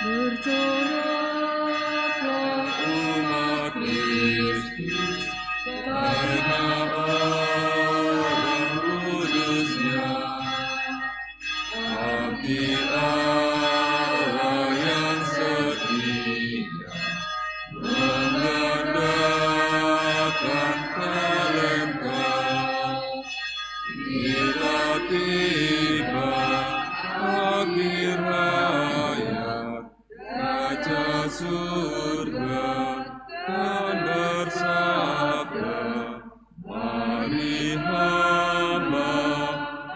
Bersoraklah umat Kristus, karena orang kudusnya, abdi Allah yang setia, mengadakan talenta. Bila tiba akhir hayat, Raja surga dan bersabda, mari hamba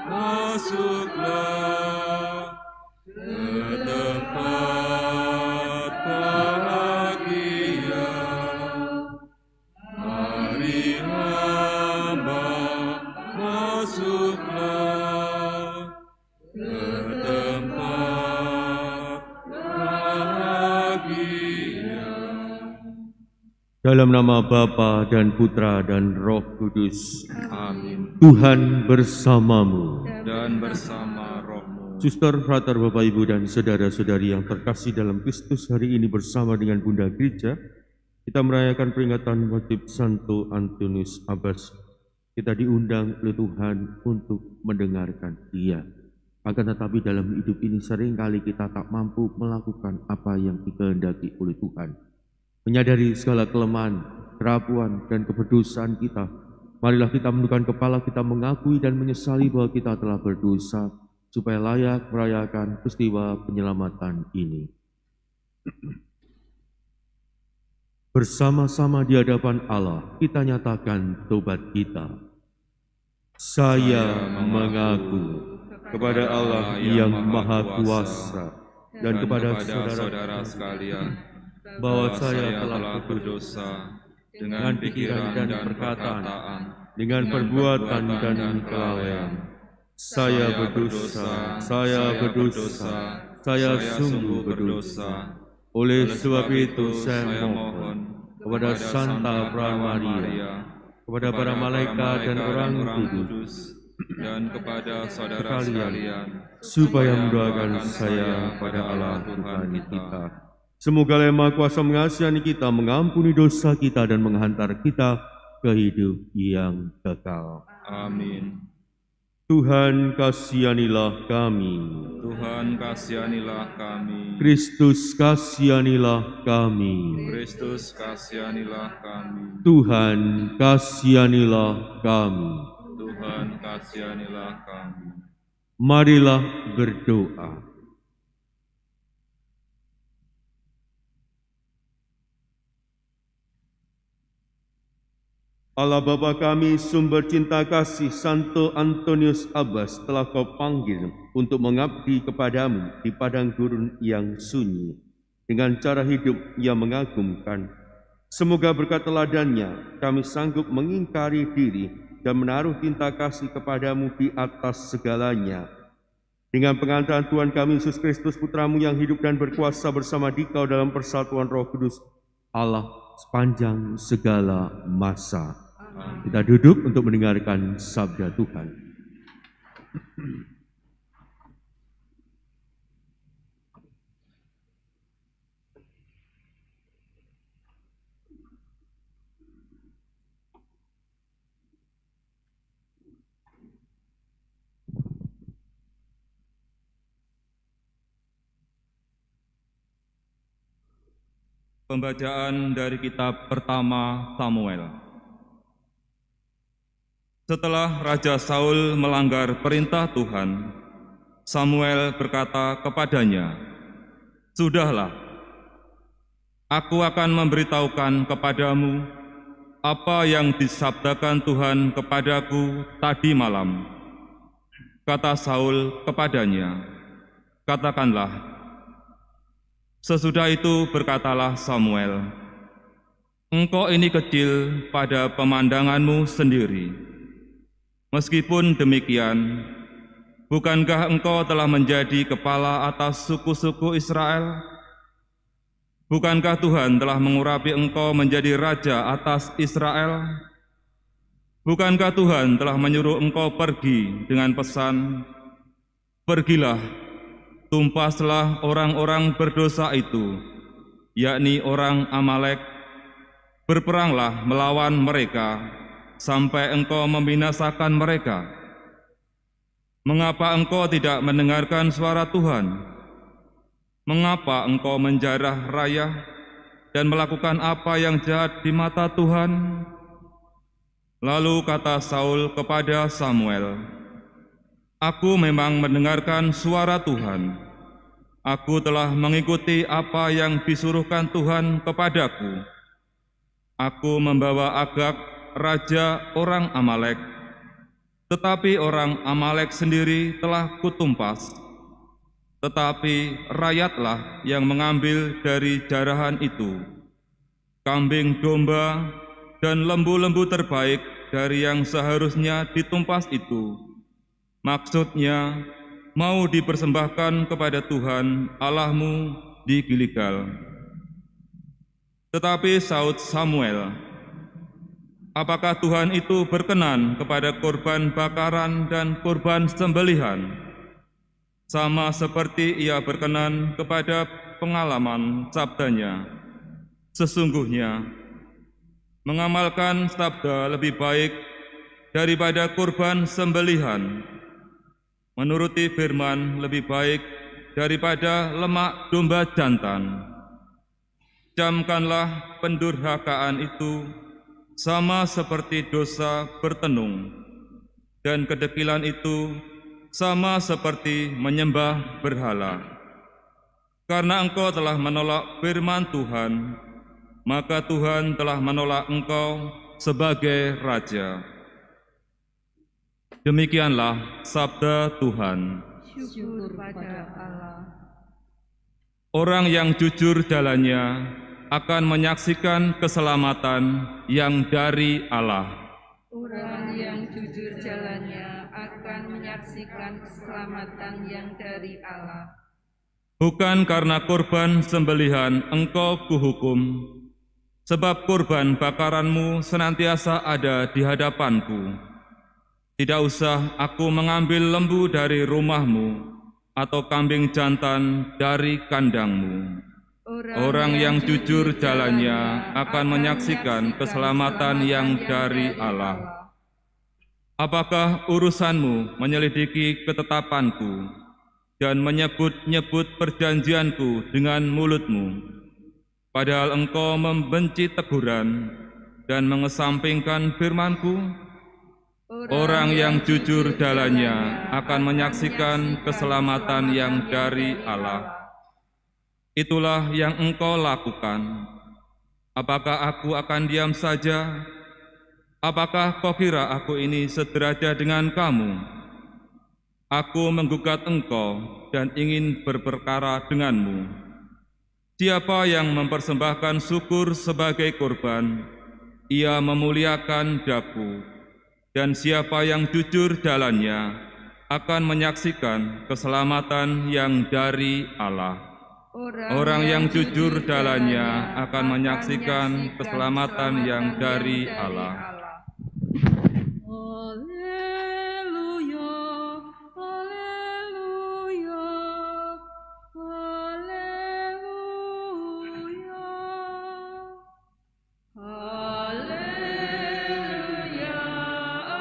masuklah ke tempat bahagia. Mari hamba masuklah ke tempat bahagia. Dalam nama Bapa dan Putra dan Roh Kudus. Amin. Tuhan bersamamu. Dan bersama rohmu. Suster, frater, Bapak, Ibu, dan saudara-saudari yang terkasih dalam Kristus, hari ini bersama dengan Bunda Gereja, kita merayakan peringatan wajib Santo Antonius Abbas. Kita diundang oleh Tuhan untuk mendengarkan Dia. Akan tetapi dalam hidup ini seringkali kita tak mampu melakukan apa yang dikehendaki oleh Tuhan. Menyadari segala kelemahan, kerapuan, dan keberdosaan kita, marilah kita menundukkan kepala, kita mengakui dan menyesali bahwa kita telah berdosa, supaya layak merayakan peristiwa penyelamatan ini. Bersama-sama di hadapan Allah, kita nyatakan tobat kita. Saya mengaku kepada Allah yang Maha Kuasa dan kepada saudara-saudara sekalian bahwa saya telah berdosa dengan pikiran dan perkataan, dengan perbuatan dan kelalaian. Saya berdosa, saya sungguh berdosa. Oleh sebab itu saya mohon kepada Santa Pramaria, kepada para malaikat dan orang kudus, dan kepada saudara sekalian, supaya mendoakan saya pada Allah Tuhan kita. Semoga Allah Maha Kuasa mengasihani kita, mengampuni dosa kita, dan menghantar kita ke hidup yang kekal. Amin. Tuhan kasihanilah kami. Tuhan kasihanilah kami. Kristus kasihanilah kami. Kristus kasihanilah kami. Tuhan kasihanilah kami. Tuhan kasihanilah kami. Marilah berdoa. Allah Bapa kami, sumber cinta kasih, Santo Antonius Abbas telah Kau panggil untuk mengabdi kepadamu di padang gurun yang sunyi dengan cara hidup yang mengagumkan. Semoga berkat teladannya kami sanggup mengingkari diri dan menaruh cinta kasih kepadamu di atas segalanya. Dengan pengantaran Tuhan kami Yesus Kristus, Putramu yang hidup dan berkuasa bersama Dikau dalam persatuan Roh Kudus, Allah sepanjang segala masa. Kita duduk untuk mendengarkan sabda Tuhan. Pembacaan dari kitab pertama Samuel. Setelah Raja Saul melanggar perintah Tuhan, Samuel berkata kepadanya, "Sudahlah, aku akan memberitahukan kepadamu apa yang disabdakan Tuhan kepadaku tadi malam." Kata Saul kepadanya, "Katakanlah." Sesudah itu berkatalah Samuel, "Engkau ini kecil pada pemandanganmu sendiri. Meskipun demikian, bukankah engkau telah menjadi kepala atas suku-suku Israel? Bukankah Tuhan telah mengurapi engkau menjadi raja atas Israel? Bukankah Tuhan telah menyuruh engkau pergi dengan pesan, Pergilah, tumpaslah orang-orang berdosa itu, yakni orang Amalek, berperanglah melawan mereka, sampai engkau membinasakan mereka. Mengapa engkau tidak mendengarkan suara Tuhan? Mengapa engkau menjarah rayah dan melakukan apa yang jahat di mata Tuhan? Lalu kata Saul kepada Samuel, "Aku memang mendengarkan suara Tuhan. Aku telah mengikuti apa yang disuruhkan Tuhan kepadaku. Aku membawa Agag, raja orang Amalek, tetapi orang Amalek sendiri telah kutumpas. Tetapi rakyatlah yang mengambil dari jarahan itu, kambing domba dan lembu-lembu terbaik dari yang seharusnya ditumpas itu. Maksudnya, mau dipersembahkan kepada Tuhan Allahmu di Gilgal." Tetapi saud Samuel, "Apakah Tuhan itu berkenan kepada korban bakaran dan korban sembelihan, sama seperti Ia berkenan kepada pengalaman sabdanya? Sesungguhnya, mengamalkan sabda lebih baik daripada korban sembelihan, menuruti firman lebih baik daripada lemak domba jantan. Camkanlah pendurhakaan itu sama seperti dosa bertenung, dan kedekilan itu sama seperti menyembah berhala. Karena engkau telah menolak firman Tuhan, maka Tuhan telah menolak engkau sebagai raja." Demikianlah sabda Tuhan. Syukur pada Allah. Orang yang jujur jalannya akan menyaksikan keselamatan yang dari Allah. Orang yang jujur jalannya akan menyaksikan keselamatan yang dari Allah. Bukan karena korban sembelihan engkau kuhukum, sebab korban bakaranmu senantiasa ada di hadapanku. Tidak usah aku mengambil lembu dari rumahmu, atau kambing jantan dari kandangmu. Orang yang jujur jalannya akan menyaksikan keselamatan yang dari Allah. Apakah urusanmu menyelidiki ketetapanku dan menyebut-nyebut perjanjianku dengan mulutmu, padahal engkau membenci teguran dan mengesampingkan firmanku? Orang yang jujur jalannya akan menyaksikan keselamatan yang dari Allah. Itulah yang engkau lakukan. Apakah aku akan diam saja? Apakah kau kira aku ini sederajat dengan kamu? Aku menggugat engkau dan ingin berperkara denganmu. Siapa yang mempersembahkan syukur sebagai korban, ia memuliakan daku. Dan siapa yang jujur jalannya akan menyaksikan keselamatan yang dari Allah. Orang yang jujur jalannya akan menyaksikan keselamatan yang dari Allah. Haleluya, haleluya, haleluya. Haleluya, haleluya, haleluya.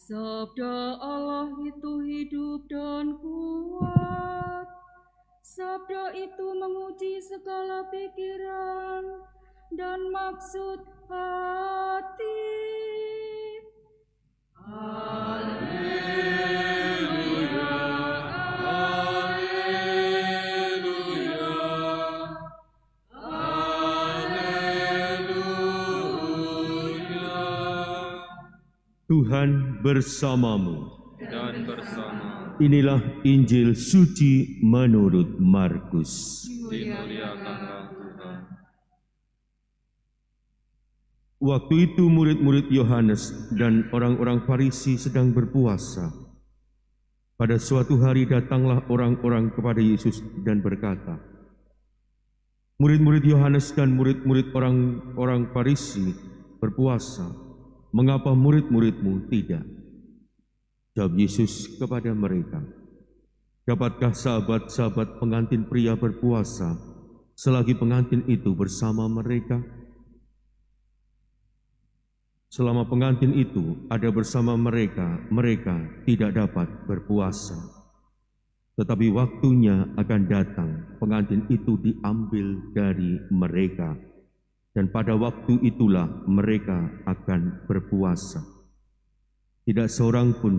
Sabda Allah itu hidup dan kuat. Sabda itu menguji segala pikiran dan maksud hati. Haleluya, haleluya, haleluya. Tuhan bersamamu. Dan bersama Inilah Injil suci menurut Markus. dimuliakanlah Tuhan. Waktu itu murid-murid Yohanes dan orang-orang Farisi sedang berpuasa. Pada suatu hari datanglah orang-orang kepada Yesus dan berkata, Murid-murid Yohanes dan murid-murid orang Farisi berpuasa. Mengapa murid-muridmu tidak? Jawab Yesus kepada mereka, dapatkah sahabat-sahabat pengantin pria berpuasa selagi pengantin itu bersama mereka? Selama pengantin itu ada bersama mereka, mereka tidak dapat berpuasa. Tetapi waktunya akan datang, pengantin itu diambil dari mereka, dan pada waktu itulah mereka akan berpuasa. Tidak seorang pun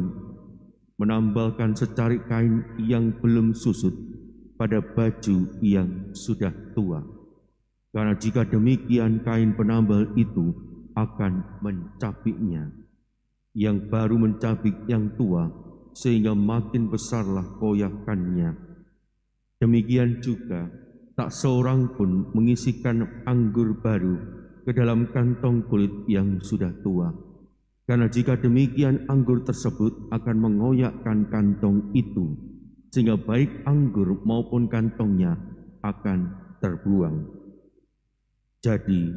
menambalkan secarik kain yang belum susut pada baju yang sudah tua. Karena jika demikian kain penambal itu akan mencabiknya, yang baru mencabik yang tua, sehingga makin besarlah koyakannya. Demikian juga tak seorang pun mengisikan anggur baru ke dalam kantong kulit yang sudah tua. Karena jika demikian anggur tersebut akan mengoyakkan kantong itu, sehingga baik anggur maupun kantongnya akan terbuang. Jadi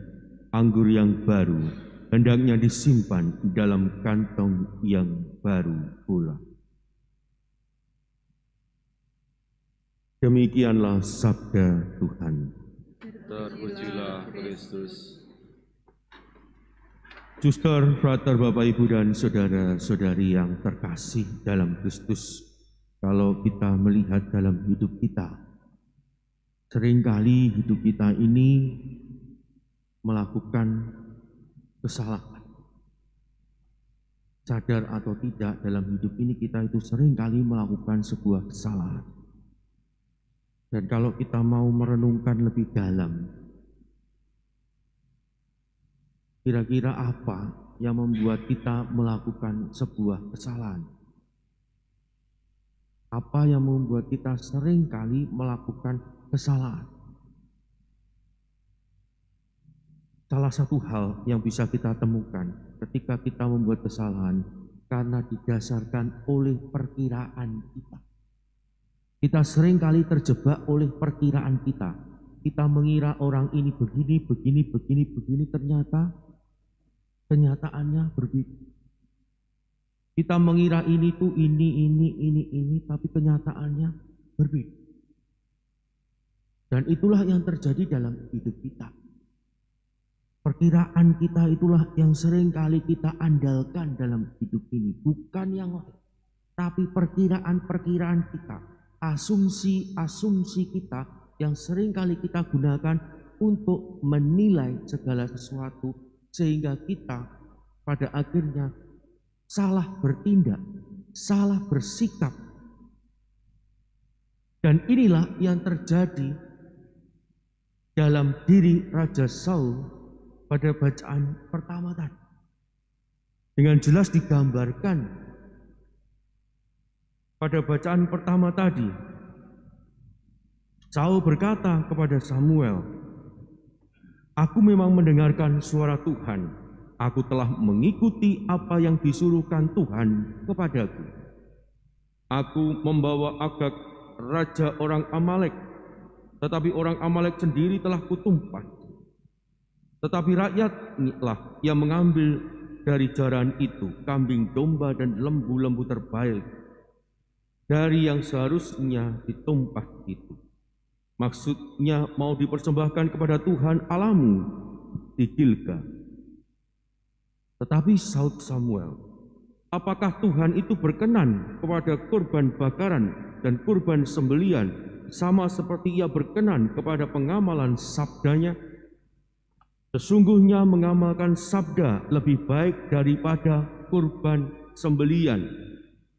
anggur yang baru hendaknya disimpan dalam kantong yang baru pula. Demikianlah sabda Tuhan. Terpujilah Kristus. Suster, frater, Bapak, Ibu, dan saudara-saudari yang terkasih dalam Kristus, kalau kita melihat dalam hidup kita, seringkali hidup kita ini melakukan kesalahan. Sadar atau tidak, dalam hidup ini kita itu seringkali melakukan sebuah kesalahan. Dan kalau kita mau merenungkan lebih dalam, kira-kira apa yang membuat kita melakukan sebuah kesalahan? Apa yang membuat kita seringkali melakukan kesalahan? Salah satu hal yang bisa kita temukan ketika kita membuat kesalahan karena didasarkan oleh perkiraan kita. Kita seringkali terjebak oleh perkiraan kita. Kita mengira orang ini begini, ternyata kenyataannya berbeda. Kita mengira ini tuh ini, tapi kenyataannya berbeda. Dan itulah yang terjadi dalam hidup kita. Perkiraan kita itulah yang seringkali kita andalkan dalam hidup ini. Bukan yang lain, tapi perkiraan-perkiraan kita, asumsi-asumsi kita yang seringkali kita gunakan untuk menilai segala sesuatu, sehingga kita pada akhirnya salah bertindak, salah bersikap. Dan inilah yang terjadi dalam diri Raja Saul pada bacaan pertama tadi. Dengan jelas digambarkan pada bacaan pertama tadi, Saul berkata kepada Samuel, "Aku memang mendengarkan suara Tuhan. Aku telah mengikuti apa yang disuruhkan Tuhan kepadaku. Aku membawa Agag, raja orang Amalek, tetapi orang Amalek sendiri telah kutumpas. Tetapi rakyatlah yang mengambil dari jaran itu kambing domba dan lembu-lembu terbaik dari yang seharusnya ditumpah itu. Maksudnya mau dipersembahkan kepada Tuhan Allahmu di Gilgal." Tetapi saud Samuel, "Apakah Tuhan itu berkenan kepada kurban bakaran dan kurban sembelian sama seperti ia berkenan kepada pengamalan sabdanya? Sesungguhnya mengamalkan sabda lebih baik daripada kurban sembelian.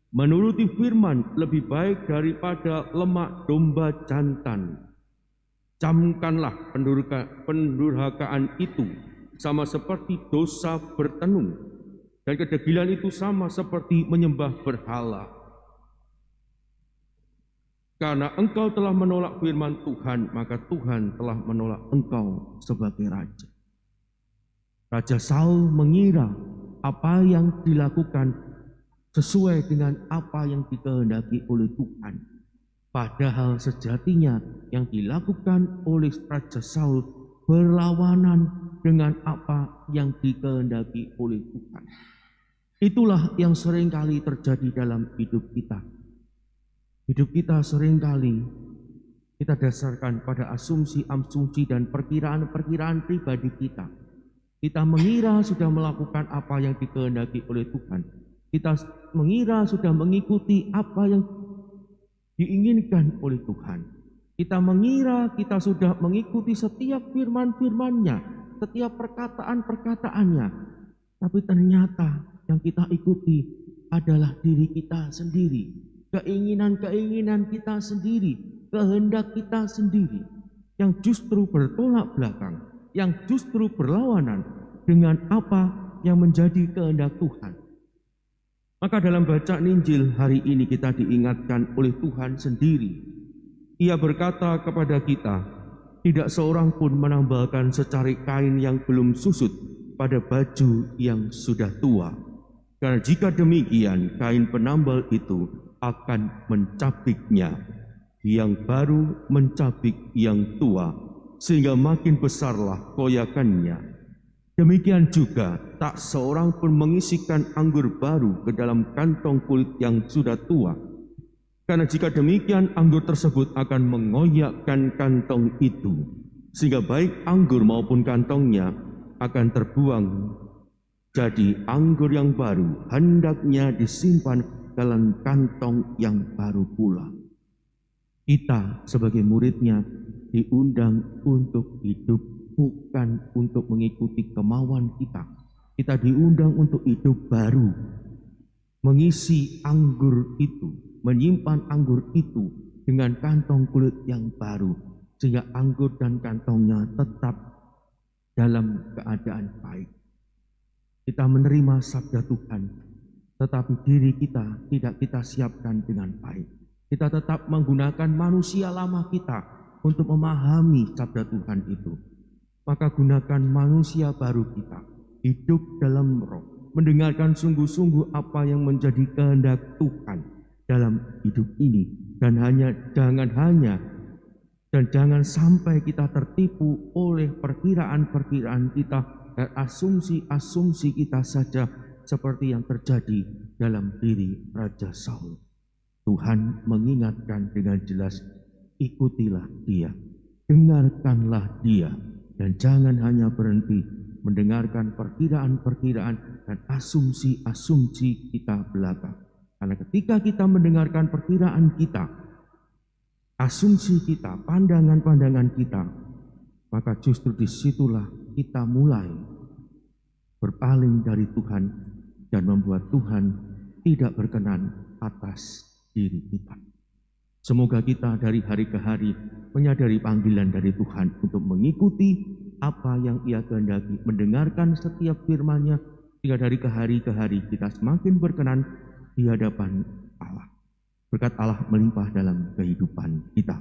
Menuruti firman lebih baik daripada lemak domba jantan. Camkanlah pendurhakaan itu sama seperti dosa bertenung, dan kedegilan itu sama seperti menyembah berhala. Karena engkau telah menolak firman Tuhan, maka Tuhan telah menolak engkau sebagai raja." Raja Saul mengira apa yang dilakukan sesuai dengan apa yang dikehendaki oleh Tuhan. Padahal sejatinya yang dilakukan oleh Raja Saul berlawanan dengan apa yang dikehendaki oleh Tuhan. Itulah yang seringkali terjadi dalam hidup kita. Hidup kita seringkali kita dasarkan pada asumsi-asumsi dan perkiraan-perkiraan pribadi kita. Kita mengira sudah melakukan apa yang dikehendaki oleh Tuhan. Kita mengira sudah mengikuti apa yang diinginkan oleh Tuhan. Kita mengira kita sudah mengikuti setiap firman-firman-Nya, setiap perkataan-perkataannya. Tapi ternyata yang kita ikuti adalah diri kita sendiri, keinginan-keinginan kita sendiri, kehendak kita sendiri, yang justru bertolak belakang, yang justru berlawanan dengan apa yang menjadi kehendak Tuhan. Maka dalam bacaan Injil hari ini kita diingatkan oleh Tuhan sendiri. Ia berkata kepada kita, tidak seorang pun menambahkan secari kain yang belum susut pada baju yang sudah tua. Karena jika demikian, kain penambal itu akan mencabiknya. Yang baru mencabik yang tua, sehingga makin besarlah koyakannya. Demikian juga tak seorang pun mengisikan anggur baru ke dalam kantong kulit yang sudah tua. Karena jika demikian anggur tersebut akan mengoyakkan kantong itu, sehingga baik anggur maupun kantongnya akan terbuang. Jadi anggur yang baru hendaknya disimpan dalam kantong yang baru pula. Kita sebagai muridnya diundang untuk hidup, bukan untuk mengikuti kemauan kita. Kita diundang untuk hidup baru, mengisi anggur itu, menyimpan anggur itu dengan kantong kulit yang baru, sehingga anggur dan kantongnya tetap dalam keadaan baik. Kita menerima sabda Tuhan, tetapi diri kita tidak kita siapkan dengan baik. Kita tetap menggunakan manusia lama kita untuk memahami sabda Tuhan itu. Maka gunakan manusia baru kita, hidup dalam roh, mendengarkan sungguh-sungguh apa yang menjadi kehendak Tuhan dalam hidup ini. Dan jangan sampai kita tertipu oleh perkiraan-perkiraan kita dan asumsi-asumsi kita saja seperti yang terjadi dalam diri Raja Saul. Tuhan mengingatkan dengan jelas, ikutilah Dia, dengarkanlah Dia, dan jangan hanya berhenti mendengarkan perkiraan-perkiraan dan asumsi-asumsi kita belaka. Karena ketika kita mendengarkan perkiraan kita, asumsi kita, pandangan-pandangan kita, maka justru disitulah kita mulai berpaling dari Tuhan dan membuat Tuhan tidak berkenan atas diri kita. Semoga kita dari hari ke hari menyadari panggilan dari Tuhan untuk mengikuti apa yang Ia kehendaki, mendengarkan setiap firman-Nya, sehingga dari ke hari kita semakin berkenan di hadapan Allah. Berkat Allah melimpah dalam kehidupan kita.